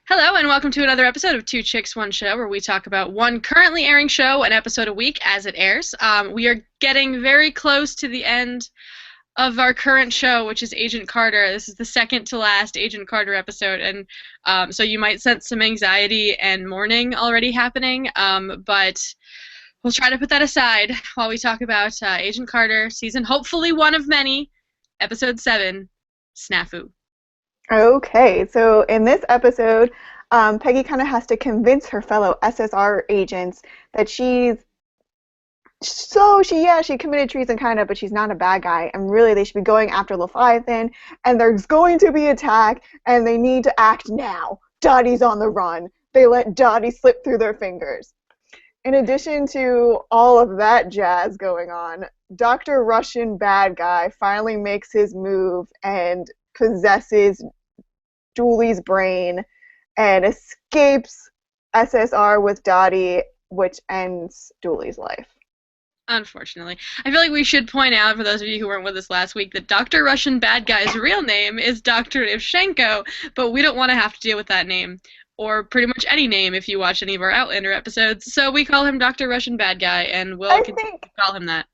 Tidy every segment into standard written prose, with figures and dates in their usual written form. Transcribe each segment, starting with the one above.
Hello, and welcome to another episode of Two Chicks, One Show, where we talk about one currently airing show, an episode a week as it airs. We are getting very close to the end of our current show, which is Agent Carter. This is the second to last Agent Carter episode, and so you might sense some anxiety and mourning already happening, but we'll try to put that aside while we talk about Agent Carter, season hopefully one of many, episode 7, Snafu. Okay, so in this episode, Peggy kind of has to convince her fellow SSR agents that she committed treason kind of, but she's not a bad guy, and really they should be going after Leviathan, and there's going to be attack, and they need to act now. Dottie's on the run. They let Dottie slip through their fingers. In addition to all of that jazz going on, Dr. Russian Bad Guy finally makes his move and possesses Julie's brain and escapes SSR with Dottie, which ends Julie's life. Unfortunately. I feel like we should point out, for those of you who weren't with us last week, that Dr. Russian Bad Guy's real name is Dr. Ivshenko, but we don't want to have to deal with that name, or pretty much any name if you watch any of our Outlander episodes, so we call him Dr. Russian Bad Guy, and we'll continue to call him that.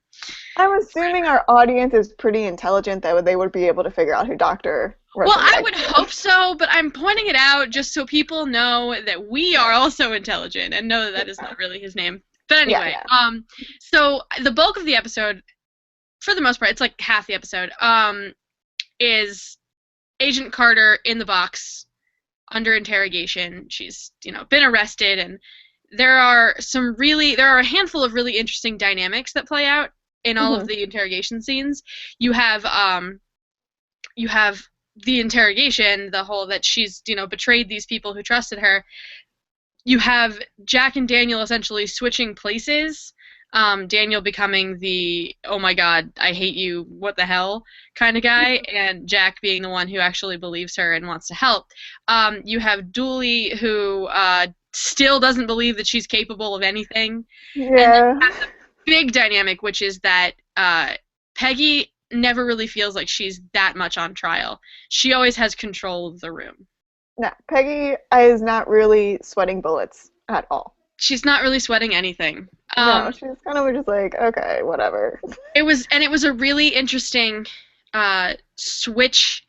I'm assuming our audience is pretty intelligent that they would be able to figure out who Dr. Russian Well, I would hope so, but I'm pointing it out just so people know that we are also intelligent and know that that is not really his name. But anyway, so the bulk of the episode, for the most part, it's like half the episode, is Agent Carter in the box under interrogation. She's, been arrested, and there are a handful of really interesting dynamics that play out in all of the interrogation scenes. You have the interrogation, the whole that she's, betrayed these people who trusted her. You have Jack and Daniel essentially switching places. Daniel becoming the, oh my god, I hate you, what the hell kind of guy, and Jack being the one who actually believes her and wants to help. You have Dooley, who still doesn't believe that she's capable of anything. Yeah. And that's a big dynamic, which is that Peggy never really feels like she's that much on trial. She always has control of the room. No, Peggy is not really sweating bullets at all. She's not really sweating anything. No, she's kind of just like, okay, whatever. It was a really interesting switch,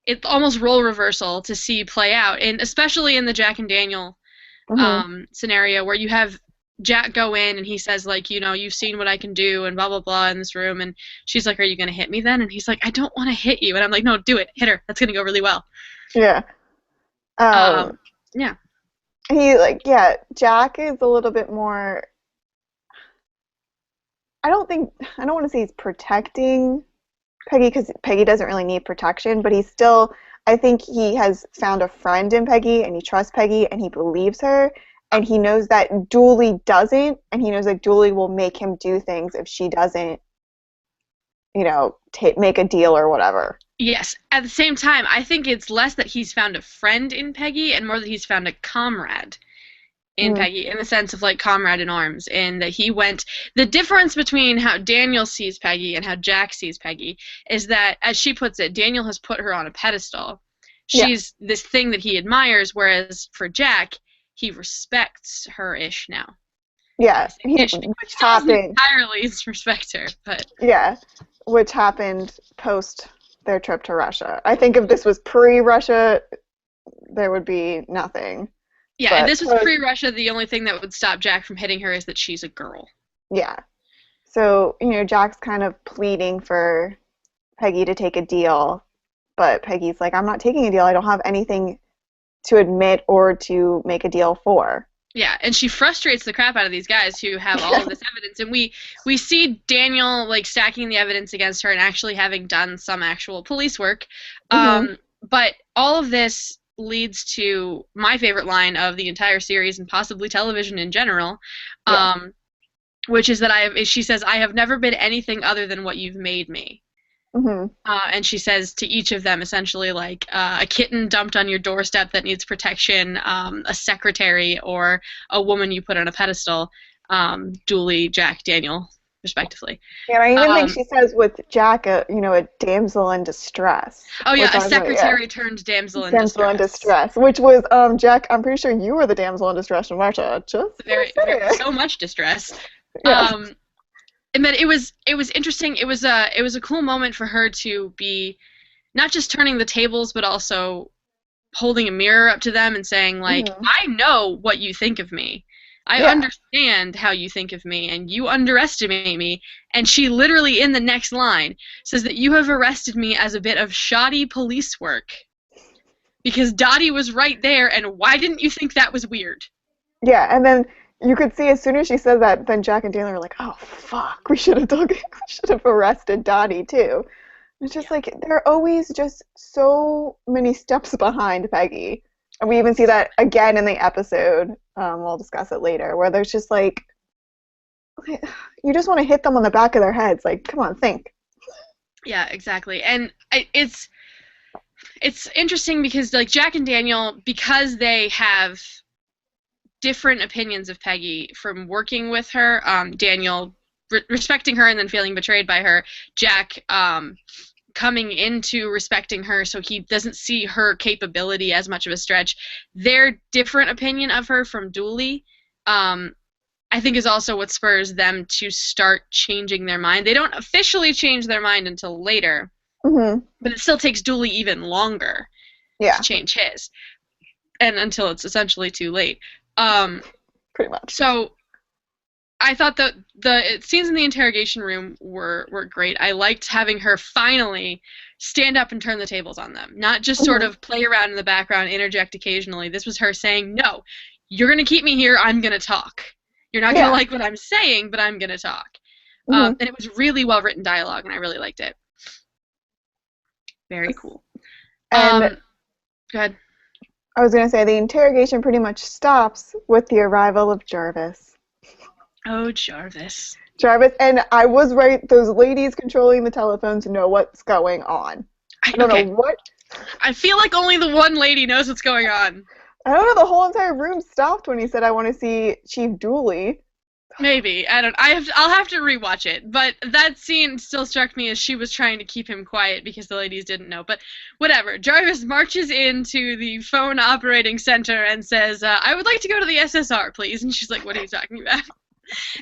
it almost role reversal to see play out, and especially in the Jack and Daniel scenario where you have Jack go in and he says, like, you've seen what I can do and blah, blah, blah in this room, and she's like, are you going to hit me then? And he's like, I don't want to hit you. And I'm like, no, do it. Hit her. That's going to go really well. Yeah. Yeah. Jack is a little bit more, I don't want to say he's protecting Peggy, because Peggy doesn't really need protection, but I think he has found a friend in Peggy, and he trusts Peggy, and he believes her, and he knows that Dooley doesn't, and he knows that Dooley will make him do things if she doesn't, make a deal or whatever. Yes. At the same time, I think it's less that he's found a friend in Peggy and more that he's found a comrade in Peggy, in the sense of, like, comrade in arms, and that the difference between how Daniel sees Peggy and how Jack sees Peggy is that, as she puts it, Daniel has put her on a pedestal. She's this thing that he admires, whereas for Jack, he respects her-ish now. Yeah. Which doesn't entirely respect her, but... Yeah, which happened post their trip to Russia. I think if this was pre-Russia, there would be nothing. Yeah, if this was pre-Russia, the only thing that would stop Jack from hitting her is that she's a girl. Yeah. So, Jack's kind of pleading for Peggy to take a deal, but Peggy's like, I'm not taking a deal. I don't have anything to admit or to make a deal for. Yeah, and she frustrates the crap out of these guys who have all of this evidence, and we see Daniel, like, stacking the evidence against her and actually having done some actual police work. But all of this leads to my favorite line of the entire series and possibly television in general, which is that she says, I have never been anything other than what you've made me. And she says to each of them, essentially, like, a kitten dumped on your doorstep that needs protection, a secretary, or a woman you put on a pedestal, Dooley, Jack, Daniel. respectively. Yeah, I even think Um, she says with Jack, a damsel in distress, oh which yeah, a I was like, yeah, secretary turned damsel in damsel in distress. distress, which was Jack. I'm pretty sure you were the damsel in distress from Marsha. Just Very, gonna very, say so much distress. it. Yeah. Um, and then it was interesting. It was a cool moment for her to be not just turning the tables, but also holding a mirror up to them and saying like, Hmm. I know what you think of me. I Yeah. understand how you think of me and you underestimate me. And she literally in the next line says that you have arrested me as a bit of shoddy police work because Dottie was right there and why didn't you think that was weird? Yeah, and then you could see as soon as she said that, then Jack and Daniel were like, "Oh fuck, we should have arrested Dottie too." It's just Yeah. like they're always just so many steps behind Peggy, and we even see that again in the episode. We'll discuss it later, where there's just like you just want to hit them on the back of their heads. Like, come on, think. Yeah, exactly. And it's interesting because like Jack and Daniel, because they have different opinions of Peggy from working with her. Daniel respecting her and then feeling betrayed by her. Jack coming into respecting her so he doesn't see her capability as much of a stretch. Their different opinion of her from Dooley, I think, is also what spurs them to start changing their mind. They don't officially change their mind until later, Hmm. but it still takes Dooley even longer to Yeah, change his, and until it's essentially too late. Um, pretty much. so I thought that the scenes in the interrogation room were great. I liked having her finally stand up and turn the tables on them, not just sort Hmm. of play around in the background, interject occasionally. This was her saying, "No, you're gonna keep me here. I'm gonna talk. You're not gonna Yeah. like what I'm saying, but I'm gonna talk." Hmm. And it was really well written dialogue, and I really liked it. Very cool. And Go ahead. I was gonna say the interrogation pretty much stops with the arrival of Jarvis. Oh, Jarvis. Jarvis, and I was right. Those ladies controlling the telephones know what's going on. I don't know Okay. what. I feel like only the one lady knows what's going on. I don't know. The whole entire room stopped when he said, "I want to see Chief Dooley." Maybe. I don't I'll have to rewatch it. But that scene still struck me as she was trying to keep him quiet because the ladies didn't know. But whatever. Jarvis marches into the phone operating center and says, "I would like to go to the SSR, please." And she's like, "What are you talking about?"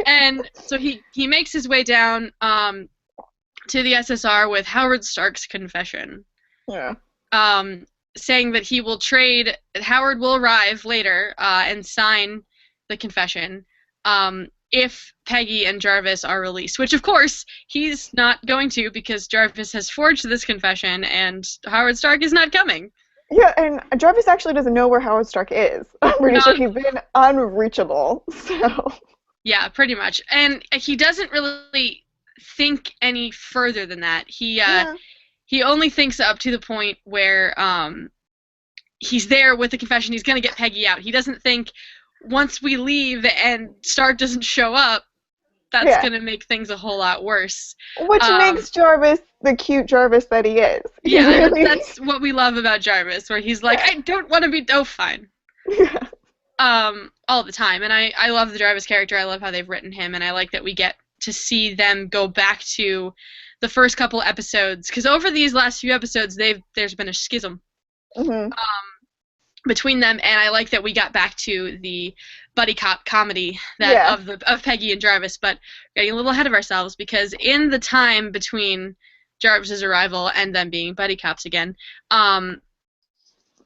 And so he makes his way down to the SSR with Howard Stark's confession. Yeah. Um, saying that he will trade. Howard will arrive later and sign the confession if Peggy and Jarvis are released. Which, of course, he's not going to because Jarvis has forged this confession and Howard Stark is not coming. Yeah, and Jarvis actually doesn't know where Howard Stark is. I'm pretty sure Not, he's been unreachable. So. yeah, pretty much. And he doesn't really think any further than that. Yeah. He only thinks up to the point where he's there with the confession. He's going to get Peggy out. He doesn't think once we leave and Stark doesn't show up, that's Yeah. going to make things a whole lot worse. Which Um, makes Jarvis the cute Jarvis that he is. He's yeah, and really. that's what we love about Jarvis, where he's like, I don't want to be, oh, fine. Yeah. All the time. And I love the Jarvis character. I love how they've written him, and I like that we get to see them go back to the first couple episodes, because over these last few episodes, there's been a schism Hmm. between them, and I like that we got back to the buddy cop comedy that Yeah. of Peggy and Jarvis, but getting a little ahead of ourselves because in the time between Jarvis's arrival and them being buddy cops again,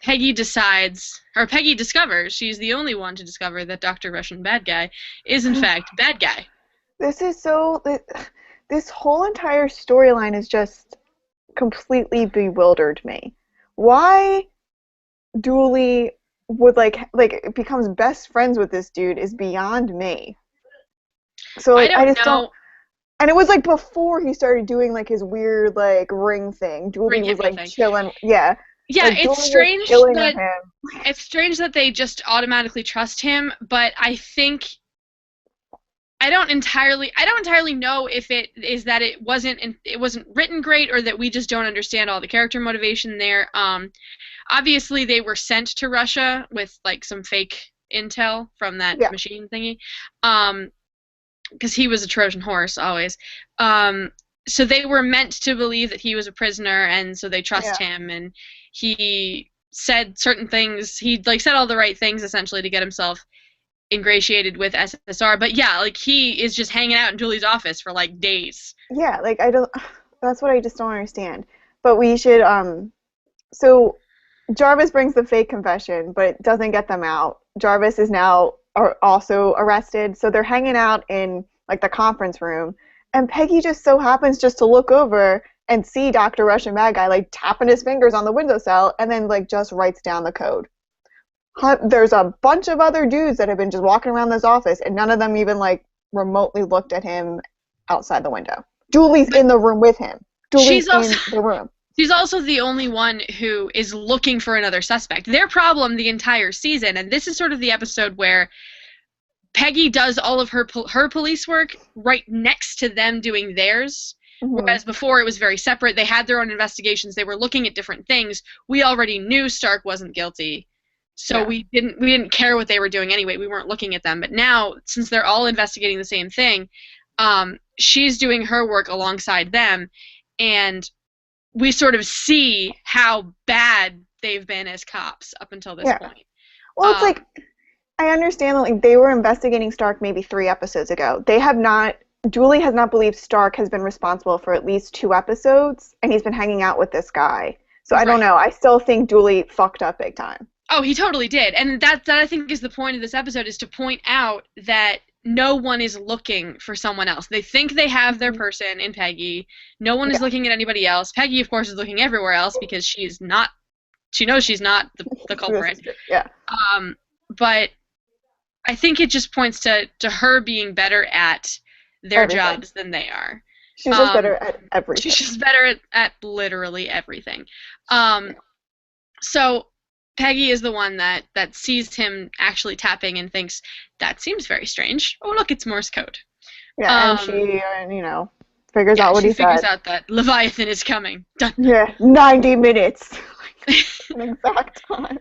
Peggy discovers, she's the only one to discover that Dr. Russian Bad Guy is in fact Bad Guy. This is so. This whole entire storyline is just completely bewildered me. Why Dooley would like becomes best friends with this dude is beyond me. So I like I don't just don't. know, And it was like before he started doing like his weird like ring thing. Dooley ring was hippie like thing. chilling. Yeah, Yeah, like Dooley was chilling with him. it's strange that they just automatically trust him, but I think I don't entirely know if it is that it wasn't written great or that we just don't understand all the character motivation there. Obviously they were sent to Russia with like some fake intel from that Yeah. machine thingy. Um because he was a Trojan horse always. Um, so they were meant to believe that he was a prisoner, and so they trust Yeah. him. And he said certain things. He like said all the right things essentially to get himself ingratiated with SSR. But yeah, like he is just hanging out in Julie's office for like days. Yeah, like I don't that's what I just don't understand. But we should so Jarvis brings the fake confession, but it doesn't get them out. Jarvis is now also arrested, so they're hanging out in like the conference room, and Peggy just so happens just to look over and see Dr. Russian Bad Guy like tapping his fingers on the windowsill, and then like just writes down the code. There's a bunch of other dudes that have been just walking around this office, and none of them even like remotely looked at him outside the window. Julie's in the room with him. Julie's in the room. She's also the only one who is looking for another suspect. Their problem the entire season, and this is sort of the episode where Peggy does all of her police work right next to them doing theirs. Mm-hmm. Whereas before it was very separate. They had their own investigations. They were looking at different things. We already knew Stark wasn't guilty. So we didn't care what they were doing anyway. We weren't looking at them. But now, since they're all investigating the same thing, she's doing her work alongside them, and we sort of see how bad they've been as cops up until this point. Well, it's like, I understand that like, they were investigating Stark maybe 3 episodes ago. Julie has not believed Stark has been responsible for at least 2 episodes, and he's been hanging out with this guy. So I don't know. I still think Julie fucked up big time. Oh, he totally did. And that I think is the point of this episode, is to point out that no one is looking for someone else. They think they have their person in Peggy. No one is looking at anybody else. Peggy, of course, is looking everywhere else because she knows she's not the culprit. Yeah. But I think it just points to her being better at their jobs than they are. She's just better at everything. She's just better at literally everything. So Peggy is the one that sees him actually tapping and thinks, that seems very strange. Oh, look, it's Morse code. Yeah, and she, figures out what he said. She figures out that Leviathan is coming. Done. Yeah, 90 minutes. An exact time.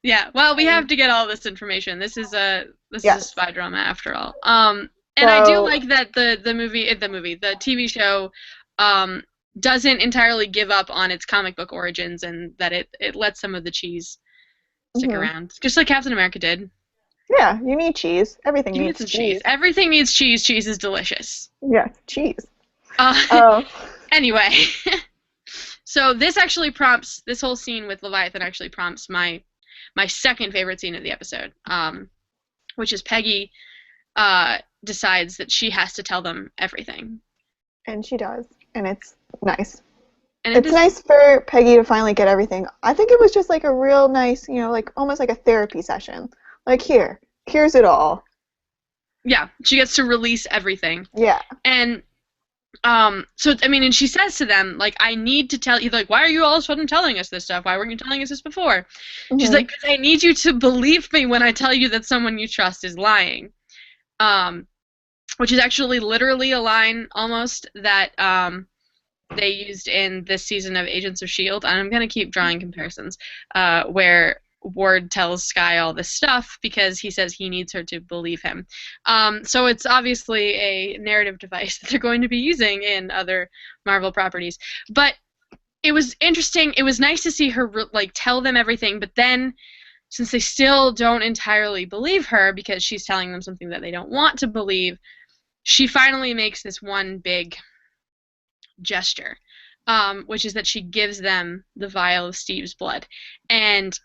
Yeah, well, we have to get all this information. This is a spy drama after all. And I do like that the TV show doesn't entirely give up on its comic book origins, and that it lets some of the cheese stick around, just like Captain America did. Yeah, you need cheese. Everything needs cheese. Everything needs cheese. Cheese is delicious. Yeah, cheese. Anyway, so this whole scene with Leviathan actually prompts my second favorite scene of the episode, which is Peggy decides that she has to tell them everything. And she does, and it's nice. And it's nice for Peggy to finally get everything. I think it was just like a real nice, like almost like a therapy session. Like, here's it all. Yeah, she gets to release everything. Yeah. And so I mean, and she says to them, like, I need to tell you, like, why are you all of a sudden telling us this stuff? Why weren't you telling us this before? She's like, because I need you to believe me when I tell you that someone you trust is lying. Which is actually literally a line almost that they used in this season of Agents of S.H.I.E.L.D. And I'm going to keep drawing comparisons, where Ward tells Skye all this stuff because he says he needs her to believe him. So it's obviously a narrative device that they're going to be using in other Marvel properties. But it was interesting. It was nice to see her tell them everything, but then since they still don't entirely believe her because she's telling them something that they don't want to believe, she finally makes this one big gesture, which is that she gives them the vial of Steve's blood. And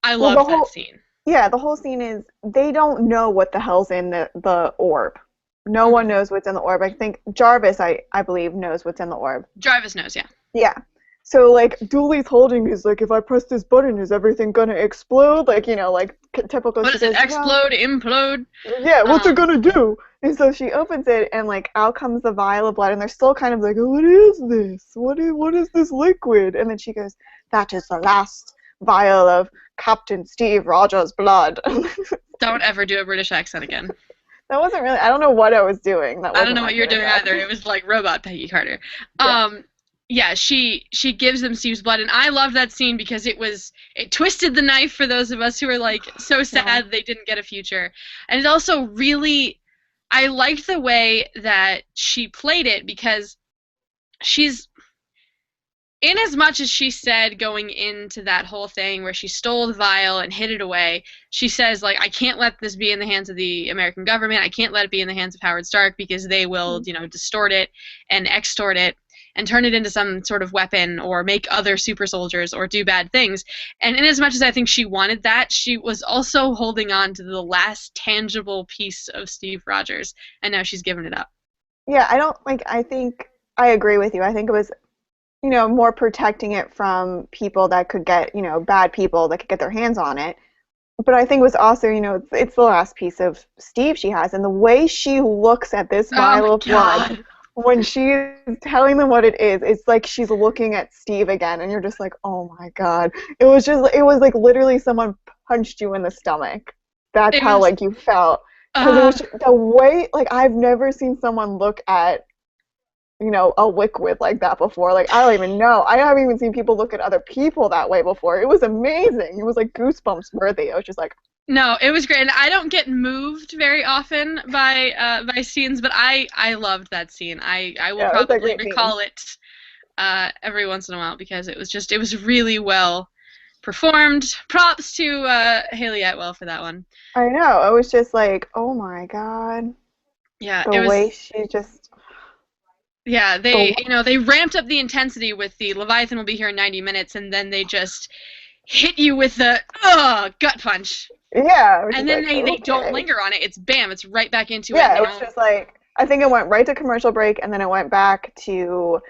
I love that scene. Yeah, the whole scene is they don't know what the hell's in the orb. No one knows what's in the orb. I think Jarvis, I believe, knows what's in the orb. Jarvis knows, yeah. Yeah. So, like, Dooley's holding is like, if I press this button, is everything gonna explode? Like, like, typical. What is it? Explode, implode? Yeah, what's it gonna do? And so she opens it, and, like, out comes the vial of blood, and they're still kind of like, oh, what is this? What is this liquid? And then she goes, that is the last vial of Captain Steve Rogers' blood. Don't ever do a British accent again. That wasn't really, I don't know what I was doing. I don't know what you were doing either. It was like robot Peggy Carter. Yeah, she gives them Steve's blood, and I loved that scene because it twisted the knife for those of us who are like so sad they didn't get a future, and it also really I liked the way that she played it because she's in as much as she said going into that whole thing where she stole the vial and hid it away, she says, like, I can't let this be in the hands of the American government. I can't let it be in the hands of Howard Stark because they will, distort it and extort it and turn it into some sort of weapon or make other super soldiers or do bad things. And in as much as I think she wanted that, she was also holding on to the last tangible piece of Steve Rogers, and now she's given it up. Yeah, I think I agree with you. I think it was, more protecting it from people that could get, bad people that could get their hands on it. But I think it was also, it's the last piece of Steve she has. And the way she looks at this vial of blood when she's telling them what it is, it's like she's looking at Steve again. And you're just like, oh my God. It was like literally someone punched you in the stomach. That's how, like, you felt. Because it was just, the way, like, I've never seen someone look at, a liquid like that before. Like, I don't even know. I haven't even seen people look at other people that way before. It was amazing. It was, like, goosebumps worthy. I was just like... No, it was great. And I don't get moved very often by scenes, but I loved that scene. I will probably recall it every once in a while because it was really well performed. Props to Haley Atwell for that one. I know. It was just like, oh my God. Yeah, the way she just... Yeah, they ramped up the intensity with the Leviathan will be here in 90 minutes, and then they just hit you with the gut punch. Yeah. And then they don't linger on it. It's bam, it's right back into it. Yeah, it was just like, I think it went right to commercial break, and then it went back to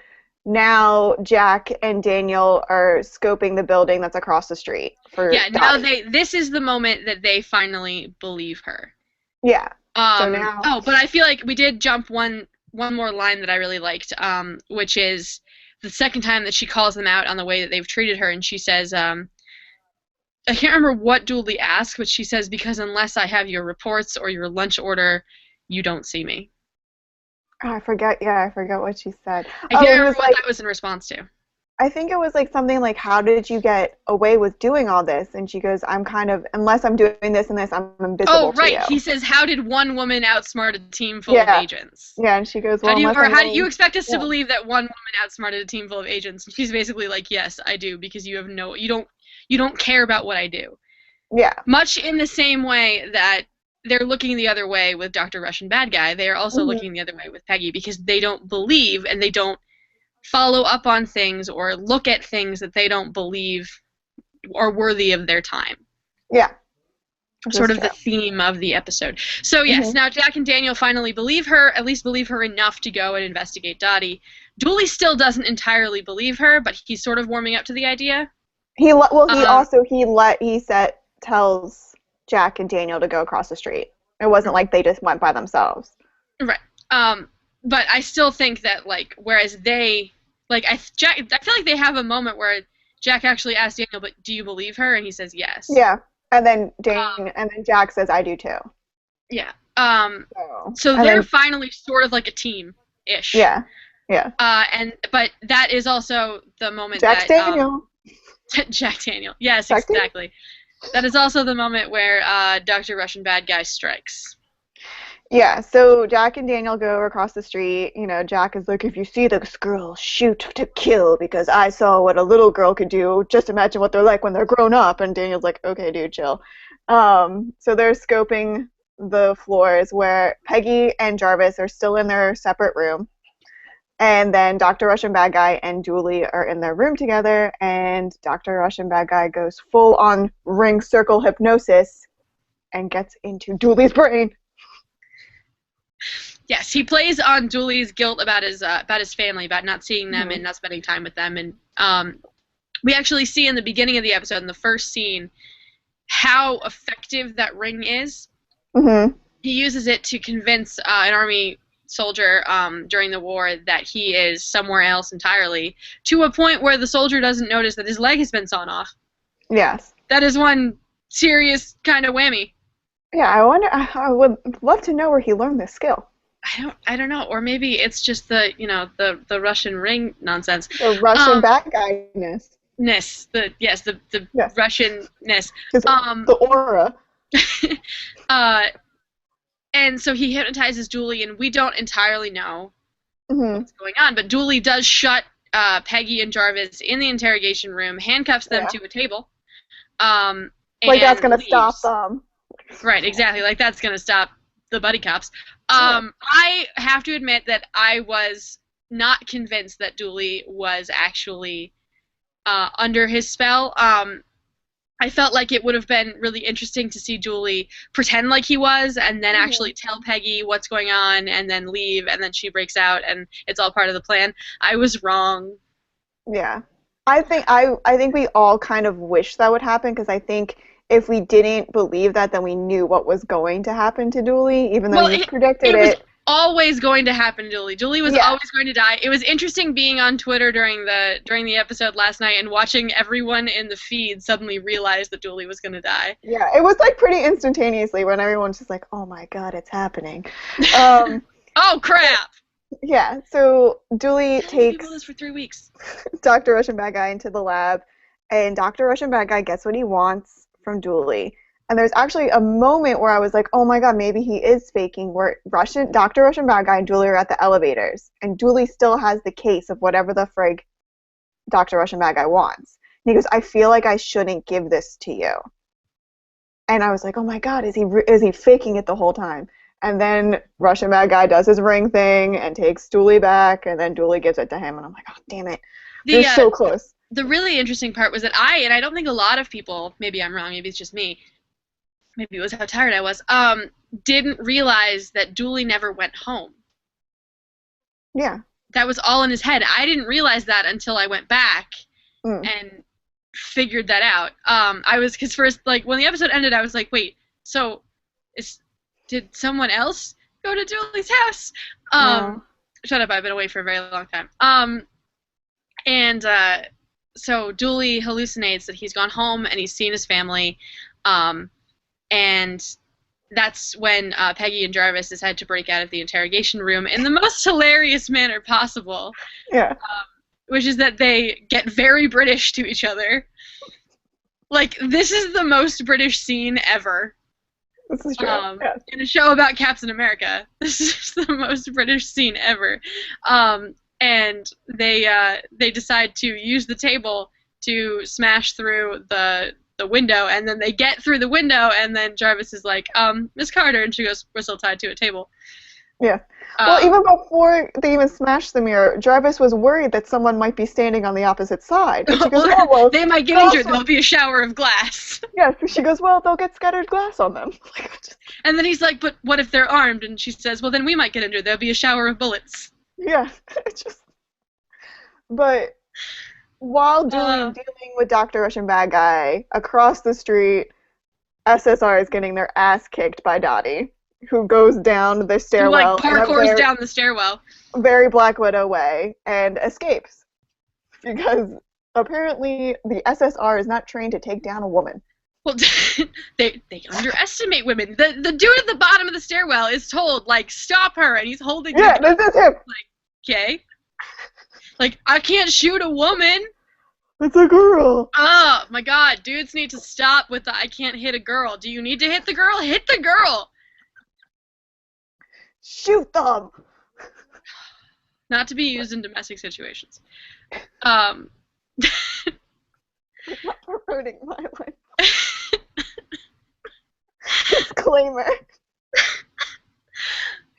now Jack and Daniel are scoping the building that's across the street for Dottie. Now this is the moment that they finally believe her. Yeah. So now... but I feel like we did jump one more line that I really liked, which is the second time that she calls them out on the way that they've treated her, and she says, I can't remember what Dooley asked, but she says, because unless I have your reports or your lunch order, you don't see me. Oh, I forget what she said. I can't remember what that was in response to. I think it was like something like, how did you get away with doing all this? And she goes, I'm kind of, unless I'm doing this and this, I'm invisible to you. He says, how did one woman outsmart a team full of agents? Yeah, and she goes, well, how do you expect us to believe that one woman outsmarted a team full of agents? And she's basically like, yes, I do, because you don't care about what I do. Yeah. Much in the same way that they're looking the other way with Dr. Russian Bad Guy, they are also looking the other way with Peggy, because they don't believe and they don't follow up on things or look at things that they don't believe are worthy of their time. Yeah. Sort of the theme of the episode. So yes, now Jack and Daniel finally believe her, at least believe her enough to go and investigate Dottie. Dooley still doesn't entirely believe her, but he's sort of warming up to the idea. He tells Jack and Daniel to go across the street. It wasn't like they just went by themselves. Right. But I still think that, like, whereas they, like, I feel like they have a moment where Jack actually asks Daniel, but do you believe her? And he says yes. Yeah. And then Jack says, I do too. Yeah. So they're finally sort of like a team-ish. Yeah. Yeah. But that is also the moment Jack Daniel. Jack Daniel. Yes, Jack exactly. Daniel? That is also the moment where Dr. Russian Bad Guy strikes. Yeah, so Jack and Daniel go across the street. Jack is like, if you see this girl, shoot to kill, because I saw what a little girl could do. Just imagine what they're like when they're grown up. And Daniel's like, okay, dude, chill. So they're scoping the floors where Peggy and Jarvis are still in their separate room. And then Dr. Russian Bad Guy and Dooley are in their room together. And Dr. Russian Bad Guy goes full on ring circle hypnosis and gets into Dooley's brain. Yes, he plays on Dooley's guilt about his family, about not seeing them and not spending time with them. And we actually see in the beginning of the episode, in the first scene, how effective that ring is. Mm-hmm. He uses it to convince an army soldier during the war that he is somewhere else entirely, to a point where the soldier doesn't notice that his leg has been sawn off. Yes. That is one serious kind of whammy. Yeah, I would love to know where he learned this skill. I don't know, or maybe it's just the Russian ring nonsense. The Russian bad guy-ness. The Russian-ness. The aura. And so he hypnotizes Dooley, and we don't entirely know Hmm. what's going on. But Dooley does shut Peggy and Jarvis in the interrogation room, handcuffs them Yeah. to a table, um, Like that's and gonna stop leaves. them. Right, exactly. Like that's gonna stop the buddy cops. Yeah. I have to admit that I was not convinced that Dooley was actually under his spell. I felt like it would have been really interesting to see Dooley pretend like he was, and then Hmm. actually tell Peggy what's going on, and then leave, and then she breaks out, and it's all part of the plan. I was wrong. Yeah. I think we all kind of wish that would happen because I think if we didn't believe that, then we knew what was going to happen to Dooley, even though Well, you predicted it was it. always going to happen to Julie. Julie was Yeah. always going to die. It was interesting being on Twitter during the episode last night and watching everyone in the feed suddenly realize that Julie was going to die. Yeah. It was like pretty instantaneously when everyone's just like, "Oh my God, it's happening." Um, Oh crap! yeah. So Dooley Telling people takes this for 3 weeks. Dr. Russian Bad Guy into the lab, and Dr. Russian Bad Guy gets what he wants from Dooley. And there's actually a moment where I was like, oh my god, maybe he is faking, where Dr. Russian Bad Guy and Dooley are at the elevators, and Dooley still has the case of whatever the frig Dr. Russian Bad Guy wants. And he goes, I feel like I shouldn't give this to you. And I was like, oh my god, is he faking it the whole time? And then Russian Bad Guy does his ring thing and takes Dooley back, and then Dooley gives it to him, and I'm like, oh damn it, they're The so close. the really interesting part was that and I don't think a lot of people, maybe I'm wrong, maybe it's just me, maybe it was how tired I was, didn't realize that Dooley never went home. Yeah. That was all in his head. I didn't realize that until I went back Mm. and figured that out. I was because first, like when the episode ended, I was like, wait, so is did someone else go to Julie's house? No. Shut up, I've been away for a very long time. And so Dooley hallucinates that he's gone home and he's seen his family, and that's when Peggy and Jarvis decide to break out of the interrogation room in the most hilarious manner possible, Yeah. which is that they get very British to each other. Like, this is the most British scene ever. This is true. Yeah. In a show about Captain America. This is the most British scene ever. And they decide to use the table to smash through the window, and then they get through the window, and then Jarvis is like, Miss Carter, and she goes, we're still tied to a table. Yeah. Well, even before they even smashed the mirror, Jarvis was worried that someone might be standing on the opposite side. And she goes, oh, well, they might get injured. There'll be a shower of glass. Yeah, she goes, well, they'll get scattered glass on them. And then he's like, but what if they're armed? And she says, well, then we might get injured. There'll be a shower of bullets. Yeah. It's just... But while dealing with Dr. Russian Bad Guy, across the street, SSR is getting their ass kicked by Dottie, who goes down the stairwell. Who, like, parkours down the stairwell. Very Black Widow way, and escapes. Because apparently the SSR is not trained to take down a woman. Well, they underestimate women. The dude at the bottom of the stairwell is told, like, stop her, and he's holding Yeah, this is him. Like, okay. Like, I can't shoot a woman. It's a girl. Oh, my God. Dudes need to stop with the I can't hit a girl. Do you need to hit the girl? Hit the girl. Shoot them. Not to be used in domestic situations. I'm not promoting violence. Disclaimer.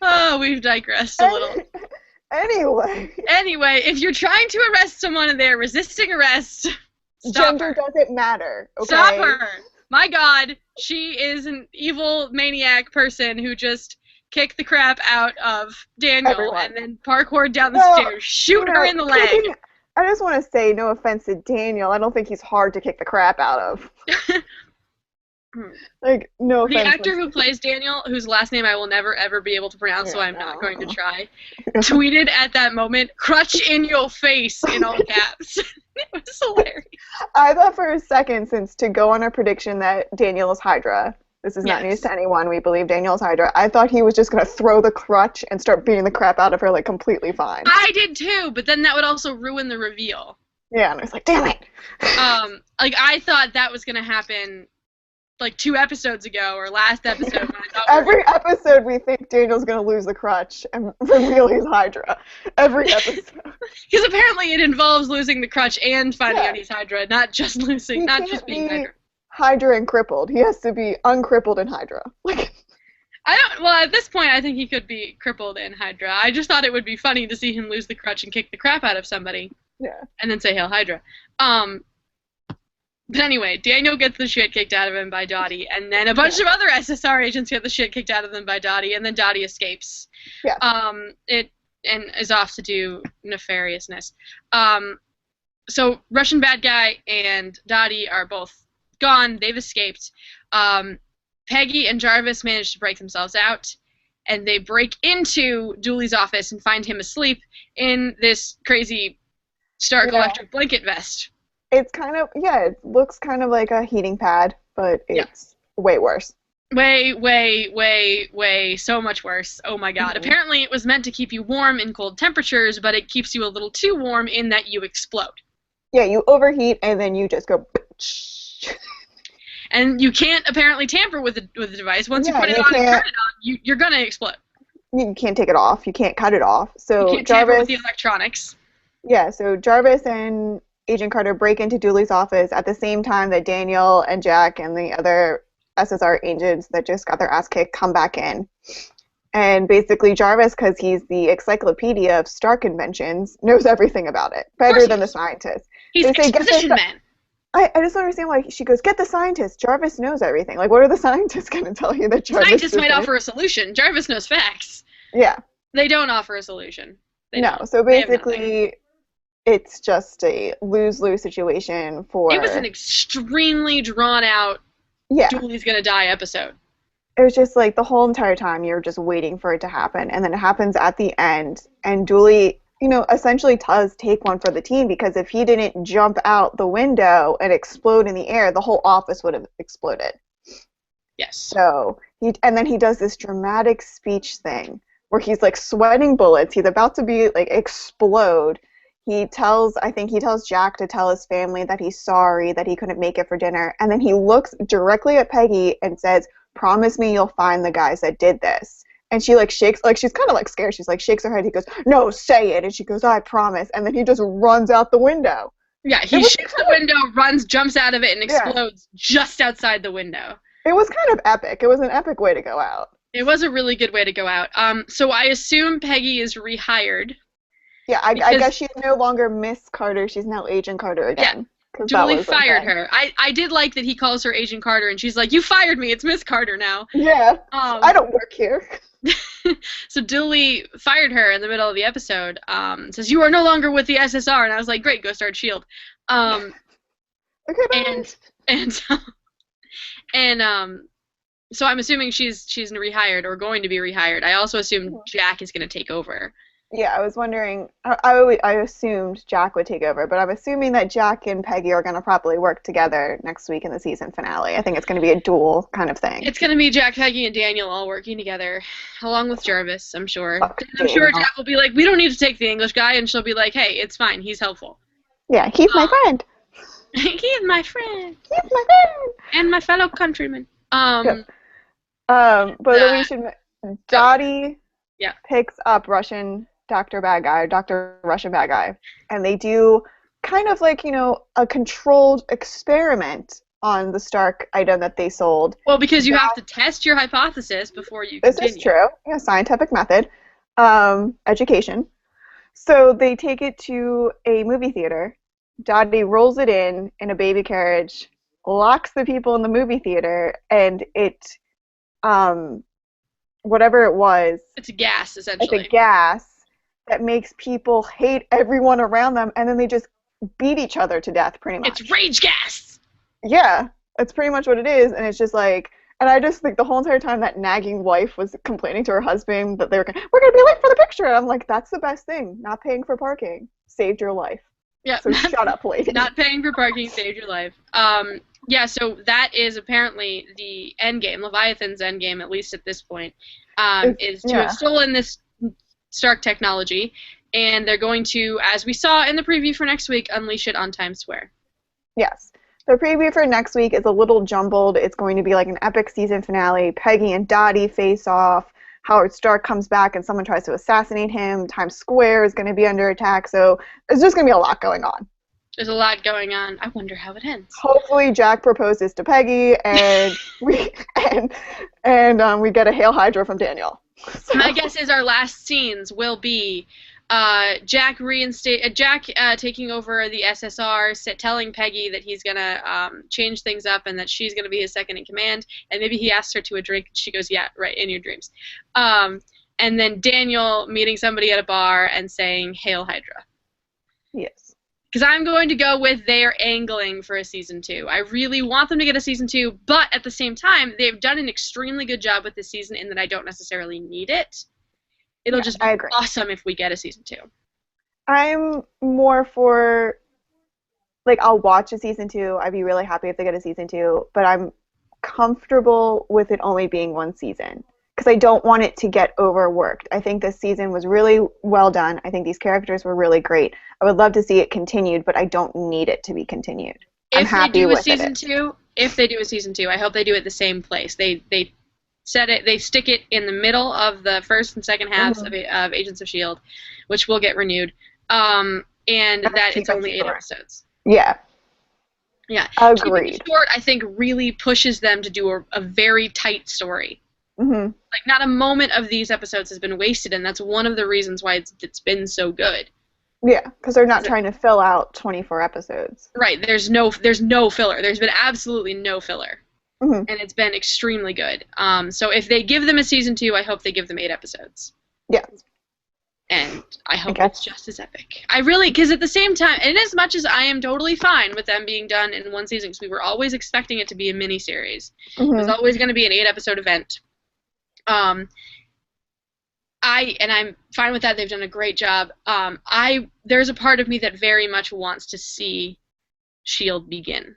Oh, we've digressed a little. Anyway, if you're trying to arrest someone and they're resisting arrest, stop gender her. Doesn't matter. Okay? Stop her. My God, she is an evil maniac person who just kicked the crap out of Daniel and then parkoured down the stairs. Shoot her in the leg. I just want to say, no offense to Daniel, I don't think he's hard to kick the crap out of. Like, no offense. The actor who plays Daniel, whose last name I will never ever be able to pronounce, so I'm not going to try, tweeted at that moment, "Crutch in your face," in all caps. It was hilarious. I thought for a second, since to go on our prediction that Daniel is Hydra, this is not news to anyone, we believe Daniel is Hydra, I thought he was just going to throw the crutch and start beating the crap out of her, like, completely fine. I did too, but then that would also ruin the reveal. Yeah, and I was like, damn it! Like, I thought that was going to happen, like 2 episodes ago or last episode when I thought Every episode we think Daniel's gonna lose the crutch and reveal he's Hydra. Every episode. Because apparently it involves losing the crutch and finding out he's Hydra, not just losing, not just being Hydra. Hydra and crippled. He has to be uncrippled and Hydra. Well, at this point, I think he could be crippled and Hydra. I just thought it would be funny to see him lose the crutch and kick the crap out of somebody. Yeah. And then say, Hail Hydra. But anyway, Daniel gets the shit kicked out of him by Dottie, and then a bunch of other SSR agents get the shit kicked out of them by Dottie, and then Dottie escapes. Yeah. And is off to do nefariousness. So Russian bad guy and Dottie are both gone. They've escaped. Peggy and Jarvis manage to break themselves out, and they break into Dooley's office and find him asleep in this crazy Stark electric blanket vest. It's kind of, it looks kind of like a heating pad, but it's way worse. Way, so much worse. Oh my god. Apparently it was meant to keep you warm in cold temperatures, but it keeps you a little too warm in that you explode. Yeah, you overheat and then you just go... And you can't apparently tamper with the device. Once you put it on and turn it on, you're going to explode. You can't take it off. You can't cut it off. So you can't tamper with the electronics. Yeah, so Jarvis and Agent Carter break into Dooley's office at the same time that Daniel and Jack and the other SSR agents that just got their ass kicked come back in. And basically Jarvis, because he's the encyclopedia of Stark inventions, knows everything about it. Better than the scientists. He's exposition man. I just don't understand why she goes, get the scientist. Jarvis knows everything. Like, what are the scientists going to tell you that Jarvis Scientists might offer a solution. Jarvis knows facts. Yeah. They don't offer a solution. So basically it's just a lose-lose situation for... It was an extremely drawn-out Dooley's gonna die episode. It was just like the whole entire time you're just waiting for it to happen, and then it happens at the end, and Dooley, essentially does take one for the team, because if he didn't jump out the window and explode in the air, the whole office would have exploded. Yes. So, then he does this dramatic speech thing, where he's like sweating bullets, he's about to be like explode. I think he tells Jack to tell his family that he's sorry that he couldn't make it for dinner, and then he looks directly at Peggy and says, promise me you'll find the guys that did this. And she shakes, she's kind of scared, she's shakes her head, he goes, no, say it, and she goes, I promise, and then he just runs out the window. Yeah, he shakes the window, runs, jumps out of it, and explodes just outside the window. It was kind of epic. It was an epic way to go out. It was a really good way to go out. So I assume Peggy is rehired. Yeah, I guess she's no longer Miss Carter. She's now Agent Carter again. Yeah, Dooley fired her. I did like that he calls her Agent Carter, and she's like, you fired me. It's Miss Carter now. Yeah, I don't work here. So Dooley fired her in the middle of the episode. Says, you are no longer with the SSR. And I was like, great, go start S.H.I.E.L.D. So I'm assuming she's rehired or going to be rehired. I also assume Jack is going to take over. Yeah, I was wondering, I assumed Jack would take over, but I'm assuming that Jack and Peggy are going to probably work together next week in the season finale. I think it's going to be a duel kind of thing. It's going to be Jack, Peggy, and Daniel all working together, along with Jarvis, I'm sure. I'm sure Jack will be like, we don't need to take the English guy, and she'll be like, hey, it's fine, he's helpful. Yeah, he's my friend. He's my friend. He's my friend. And my fellow countryman. But then we should, Dottie picks up Dr. Russian Bad Guy, and they do kind of a controlled experiment on the Stark item that they sold. Well, because you have to test your hypothesis before you continue. This is true. Yeah, scientific method. Education. So they take it to a movie theater. Dottie rolls it in a baby carriage, locks the people in the movie theater, and it, whatever it was. It's a gas, essentially. It's a gas that makes people hate everyone around them, and then they just beat each other to death, pretty much. It's rage gas! Yeah, that's pretty much what it is, and it's just and I just think the whole entire time that nagging wife was complaining to her husband that we're going to be late for the picture, and I'm like, that's the best thing. Not paying for parking saved your life. Yeah. So shut up, lady. Not paying for parking saved your life. So that is apparently the endgame, Leviathan's endgame, at least at this point, is to have stolen this Stark technology, and they're going to, as we saw in the preview for next week, unleash it on Times Square. Yes. The preview for next week is a little jumbled. It's going to be like an epic season finale. Peggy and Dottie face off. Howard Stark comes back and someone tries to assassinate him. Times Square is going to be under attack. So there's just going to be a lot going on. There's a lot going on. I wonder how it ends. Hopefully Jack proposes to Peggy and we get a Hail Hydra from Daniel. So. My guess is our last scenes will be Jack taking over the SSR, telling Peggy that he's gonna change things up and that she's gonna be his second in command, and maybe he asks her to a drink. She goes, "Yeah, right, in your dreams." And then Daniel meeting somebody at a bar and saying, "Hail Hydra." Yes. Because I'm going to go with they're angling for a season 2. I really want them to get a season 2, but at the same time, they've done an extremely good job with this season in that I don't necessarily need it. It'll just be awesome if we get a season 2. I'm more for, like, I'll watch a season 2. I'd be really happy if they get a season 2, but I'm comfortable with it only being one season because I don't want it to get overworked. I think this season was really well done. I think these characters were really great. I would love to see it continued, but I don't need it to be continued. I'm happy with it. If they do a season 2, I hope they do it the same place. They stick it in the middle of the first and second halves of Agents of S.H.I.E.L.D., which will get renewed, and that it's only 8 episodes. Yeah. Yeah. Agreed. Keeping it short, I think, really pushes them to do a very tight story. Mm-hmm. Like, not a moment of these episodes has been wasted, and that's one of the reasons why it's been so good. Yeah, because they're not trying to fill out 24 episodes. Right. There's no filler. There's been absolutely no filler. Mm-hmm. And it's been extremely good. So if they give them a season 2, I hope they give them 8 episodes. Yeah. And I hope it's just as epic. I really, because at the same time, and as much as I am totally fine with them being done in one season, because we were always expecting it to be a miniseries. Mm-hmm. It was always going to be an 8-episode event. I'm fine with that. They've done a great job. There's a part of me that very much wants to see S.H.I.E.L.D. begin.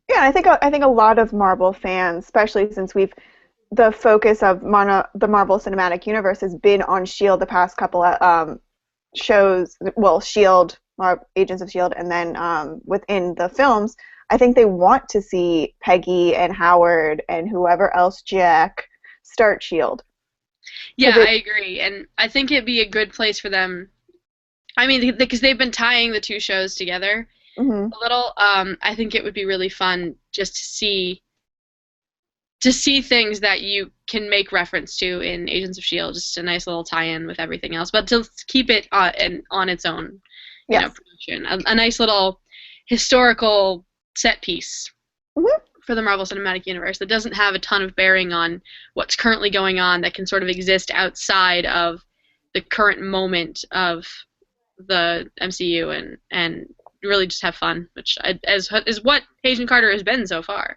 Yeah, I think a lot of Marvel fans, especially since the focus of the Marvel Cinematic Universe has been on S.H.I.E.L.D. the past couple of shows. Well, S.H.I.E.L.D., Agents of S.H.I.E.L.D., and then within the films, I think they want to see Peggy and Howard and whoever else, Jack, start S.H.I.E.L.D. Yeah, I agree, and I think it'd be a good place for them. I mean, because they've been tying the two shows together a little. I think it would be really fun just to see things that you can make reference to in Agents of S.H.I.E.L.D., just a nice little tie-in with everything else, but to keep it on its own, production. A nice little historical set piece for the Marvel Cinematic Universe that doesn't have a ton of bearing on what's currently going on, that can sort of exist outside of the current moment of the MCU and really just have fun, which is what Agent Carter has been so far.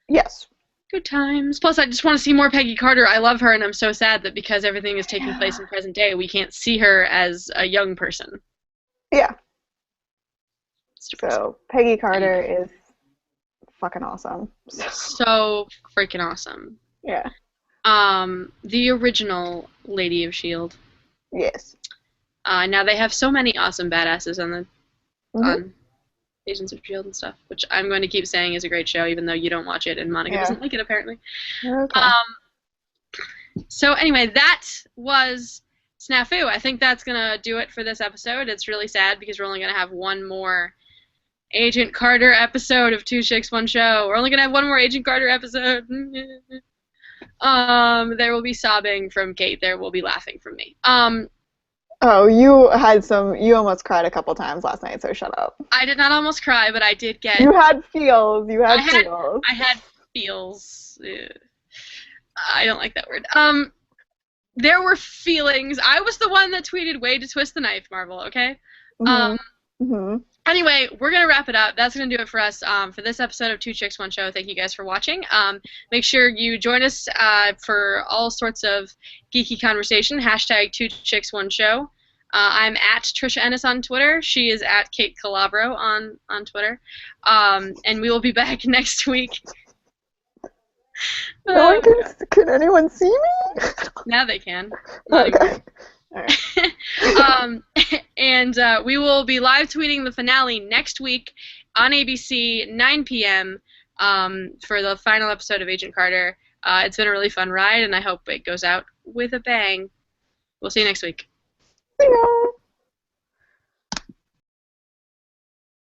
Yes. Good times. Plus, I just want to see more Peggy Carter. I love her, and I'm so sad that because everything is taking place in present day, we can't see her as a young person. Yeah. So, Peggy Carter is fucking awesome. So freaking awesome. Yeah. The original Lady of S.H.I.E.L.D. Yes. Now they have so many awesome badasses on Agents of S.H.I.E.L.D. and stuff, which I'm going to keep saying is a great show, even though you don't watch it and Monica doesn't like it, apparently. Okay. So anyway, that was Snafu. I think that's going to do it for this episode. It's really sad because we're only going to have one more Agent Carter episode of Two Chicks, One Show. We're only going to have one more Agent Carter episode. There will be sobbing from Kate. There will be laughing from me. Oh, you almost cried a couple times last night, so shut up. I did not almost cry, but I did get... You had feels. I had feels. I don't like that word. There were feelings. I was the one that tweeted, "Way to twist the knife, Marvel," okay? Anyway, we're going to wrap it up. That's going to do it for us for this episode of Two Chicks, One Show. Thank you guys for watching. Make sure you join us for all sorts of geeky conversation. # Two Chicks, One Show. I'm at Trisha Ennis on Twitter. She is at Kate Calabro on Twitter. And we will be back next week. Can anyone see me? Now they can. Okay. All right. And we will be live tweeting the finale next week on ABC, 9 p.m. For the final episode of Agent Carter. It's been a really fun ride, and I hope it goes out with a bang. We'll see you next week. See ya.